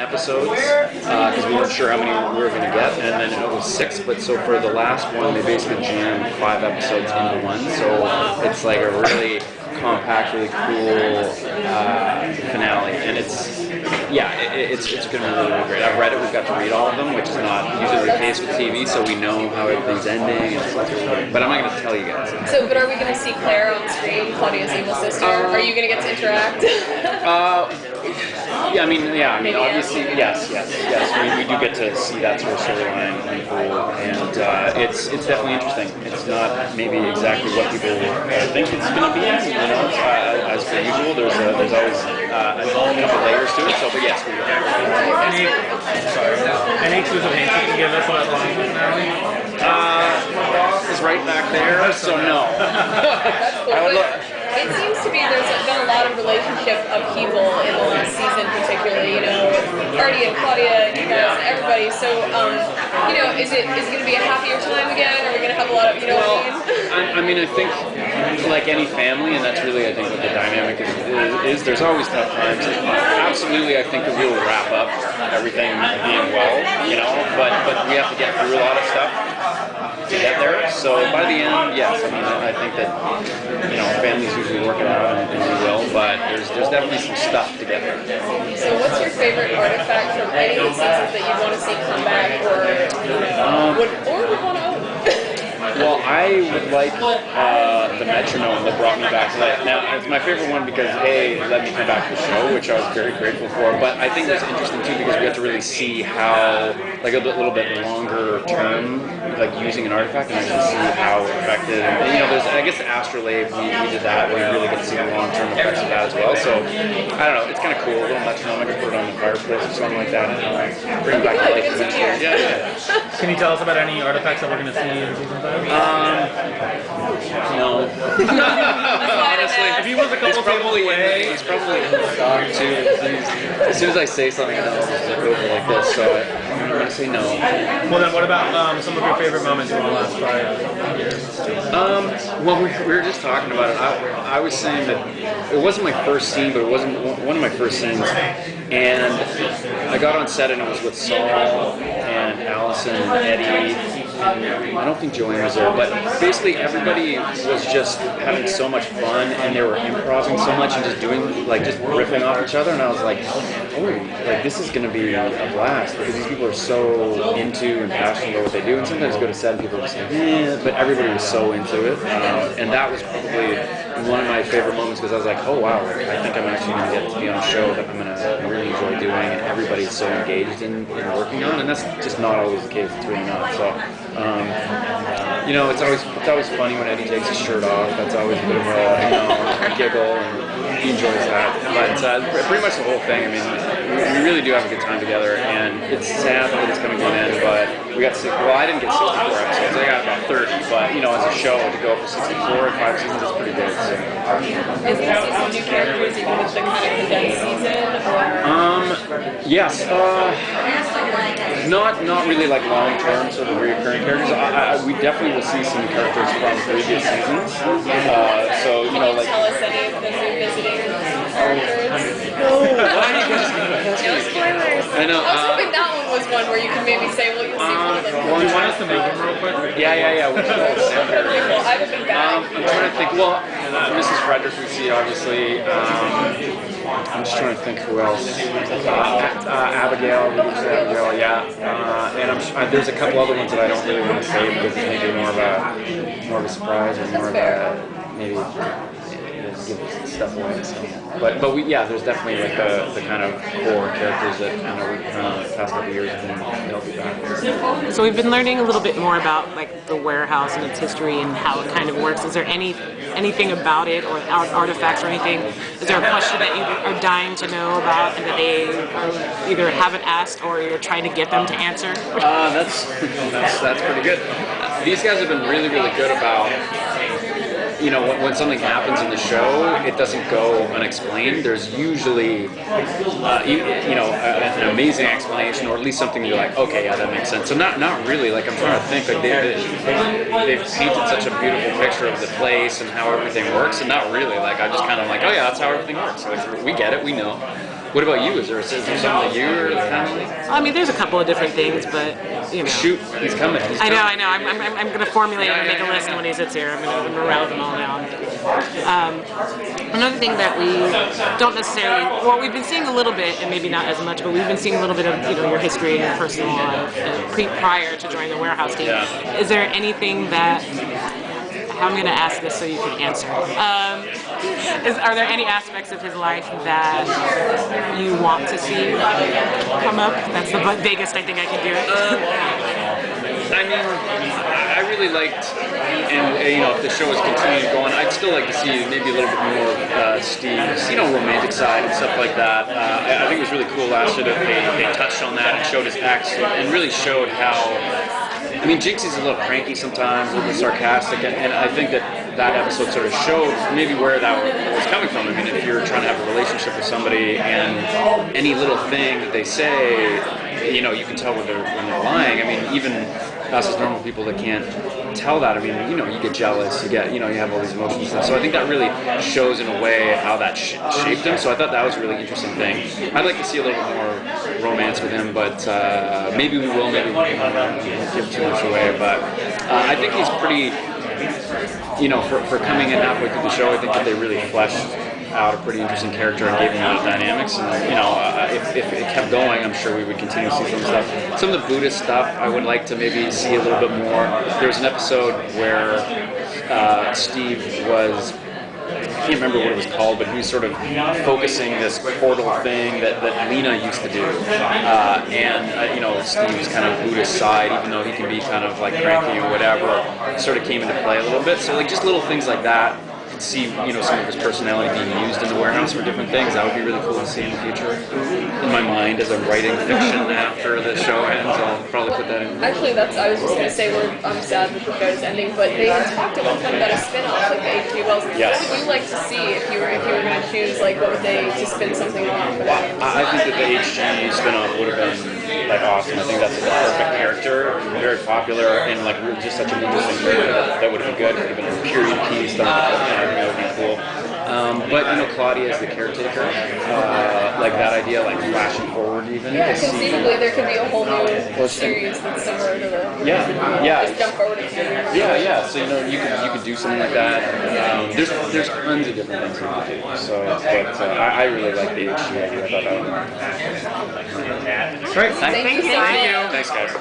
episodes because we weren't sure how many we were going to get, and then it was 6. But so for the last one, they basically jammed 5 episodes into one. So it's like a really compact, really cool finale, and it's going to be really, really great. I've read it. We've got to read all of them, which is not usually the case with TV, so we know how everything's ending. But I'm not going to tell you guys. So, but are we going to see Claire on screen, Claudia's evil sister? Are you going to get to interact? I mean, obviously, yes. We do get to see that sort of storyline unfold, and it's definitely interesting. It's not maybe exactly what people think it's going to be. As per usual, there's always a couple layers to it. So, but yes, we will. Any exclusive hints you can give us about the season finale? My boss is right back there, so no. I would look. It seems to be there's been a lot of relationship upheaval in the last season, particularly, with Artie and Claudia and you guys and everybody. So, is it going to be a happier time again? Are we going to have a lot of, I mean, I think like any family, and that's really, I think, what the dynamic is. There's always tough times. Absolutely, I think that we will wrap up everything being well, but we have to get through a lot of stuff to get there. So by the end, yes, I mean, I think that families usually work it out, and we will. But there's definitely some stuff to get there. So what's your favorite artifact from any of the seasons that you want to see come back, or would want to own? Well, I would like the metronome that brought me back to life. Now, it's my favorite one because, A, it let me come back to the show, which I was very grateful for. But I think it's interesting, too, because we have to really see how, like a little bit longer term, like using an artifact and actually see how it affected. And, there's, I guess, the Astrolabe, we did that, where you really get to see the long-term effects of that as well. So, I don't know, it's kind of cool. A little metronome, I could put it on the fireplace or something like that. Bring it back to life eventually. Yeah. Can you tell us about any artifacts that we're going to see in season 5? No. Honestly, if he was a couple tables away, he's probably in the dog too. As soon as I say something, I'll just look over like this. So I'm going to say no. Well, then, what about some of your favorite moments in the last 5 years? Well, we were just talking about it. I was saying that it wasn't my first scene, but it wasn't one of my first scenes. And I got on set, and it was with Saul and Allison and Eddie. I don't think Joanne was there, but basically everybody was just having so much fun, and they were improvising so much and just doing, just riffing off each other, and I was like, this is going to be a blast, because these people are so into and passionate about what they do, and sometimes go to set and people are just like, but everybody was so into it, and that was probably one of my favorite moments, because I was like, oh wow, I think I'm actually going to get to be on a show that I'm going to really enjoy doing, and everybody's so engaged in working on, and that's just not always the case. It's really not. So, it's always funny when Eddie takes his shirt off. That's always a bit of a giggle, and he enjoys that. But pretty much the whole thing. I mean, we really do have a good time together, and it's sad that it's coming to an end. But we got I didn't get 64 episodes. I got about 30. But as a show to go for 64 and 5 seasons is pretty good. So. Is there some new characters even with the kind of condensed season? Yes. Not really like long-term sort of recurring characters. We definitely will see some characters from previous seasons. So Can you tell us any of the new visiting characters? Why do you guys No spoilers. I know. I was hoping that one was one where you could maybe say, well, you'll see one of them. Do you want us to make them real quick? Yeah. Well, I have a big bag. I'm trying to think. Well, Mrs. Frederick we see, obviously. I'm just trying to think who else. Abigail, yeah. And there's a couple other ones that I don't really want to say because it's maybe more of a surprise or more of a maybe give stuff away. So. But there's definitely like the kind of core characters that we past couple years have been held back. So we've been learning a little bit more about the warehouse and its history and how it kind of works. Is there anything about it or artifacts or anything? Is there a question that you are dying to know about and that they either haven't asked or you're trying to get them to answer? That's pretty good. These guys have been really, really good about. When something happens in the show, it doesn't go unexplained. There's usually, an amazing explanation, or at least something you're like, okay, yeah, that makes sense. So not really. Like I'm trying to think. Like they've painted such a beautiful picture of the place and how everything works, and not really. Like I just kind of like, oh yeah, that's how everything works. Like we get it, we know. What about you? Is there something that you're kind of like? I mean, there's a couple of different things, but you know. Shoot, he's coming. I know. I'm going to formulate it and make a list, and when he sits here, I'm going to write them all down. Another thing that we don't necessarily, well, we've been seeing a little bit, and maybe not as much, but we've been seeing a little bit of your history and your personal life prior to joining the warehouse team. Yeah. Is there anything that I'm going to ask this so you can answer? Are there any aspects of his life that you want to see come up? That's the biggest I think I can do it. I mean, I really liked, and if the show was continuing going, I'd still like to see maybe a little bit more of Steve's, romantic side and stuff like that. I think it was really cool last year that they touched on that and showed his ex and really showed how. I mean, Jinxie's a little cranky sometimes, a little bit sarcastic, and I think that episode sort of showed maybe where that was coming from. I mean, if you're trying to have a relationship with somebody and any little thing that they say, you can tell when they're lying. I mean, even us as normal people that can't tell that, I mean, you get jealous, you have all these emotions and stuff. So I think that really shows in a way how that shaped him. So I thought that was a really interesting thing. I'd like to see a little bit more romance with him, but maybe we will, maybe we won't give too much away. But I think he's pretty, for coming in halfway through the show, I think that they really fleshed out a pretty interesting character and gave him a lot of dynamics. And if it kept going, I'm sure we would continue to see some stuff. Some of the Buddhist stuff, I would like to maybe see a little bit more. There was an episode where Steve was. I can't remember what it was called, but he was sort of focusing this portal thing that Lena used to do. Steve's kind of Buddhist side, even though he can be kind of like cranky or whatever, sort of came into play a little bit. So like just little things like that. See, some of his personality being used in the warehouse for different things. That would be really cool to see in the future. In my mind, as I'm writing fiction after the show ends, I'll probably put that in. Actually, I was just going to say I'm sad that the show is ending, but they had talked at one point about a spin-off, like the H.G. Wells. Yes. What would you like to see if you were going to choose? Like, what would they to spin something off? I think that the H.G. spin-off would have been awesome. I think that's a perfect character, very popular, and really just such an interesting character that would have been good. It would have been a period piece. I think that would be cool. But Claudia is the caretaker, like that idea, like flashing forward even. Yeah, conceivably there could be a whole new series that's similar to the. Yeah. Just jump forward. Yeah. So you could do something like that. There's tons of different things you can do. So, I really like the HG idea. I thought that would be. Great. Thank you so much. Thanks, guys.